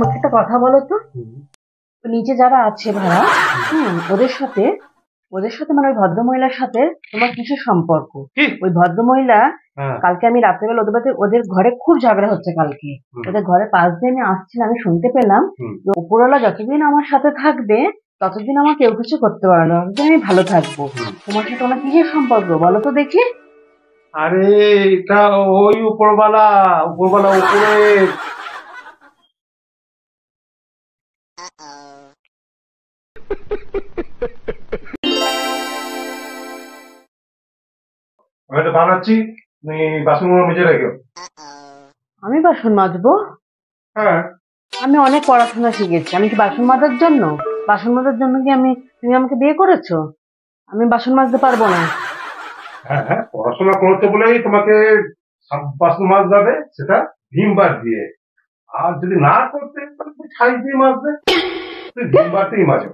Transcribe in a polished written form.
আমাকে একটা কথা বলো তো, নিচে যারা আছে ভাড়া, ওদের সাথে মানে ওই ভদ্রমহিলার সাথে তোমার কিছু সম্পর্ক? ওই ভদ্রমহিলা কালকে আমি রাত্রেবেলা ওদের ঘরে খুব ঝগড়া হচ্ছে কালকে। ওদের ঘরে পাশ দিয়ে আমি আসছিলাম, আমি শুনতে পেলাম যে উপরওয়ালা যতদিন আমার সাথে থাকবে ততদিন আমার কেউ কিছু করতে পারবে না, ততদিন আমি ভালো থাকবো। তোমার সাথে ওনার কিসের সম্পর্ক বলো তো দেখি? আরে এটা ওই উপরওয়ালা উপরে। আমি তো বানাচ্ছি, তুমি বাসনগুলো মেজে রেখো। আমি বাসন মাজবো? হ্যাঁ আমি অনেক পড়াশোনা শিখেছি, আমি কি বাসন মাজার জন্য? বাসন মাজার জন্য কি তুমি আমাকে বিয়ে করেছো? আমি বাসন মাজতে পারবো না। হ্যাঁ হ্যাঁ, পড়াশোনা করতে বলেই তোমাকে বাসন মাছ যাবে, সেটা ভীম বার দিয়ে। আর যদি না করতে তাহলে তুমি ছাই দিয়ে মাজবে। তুই ভীম বার দিয়েই মাজো।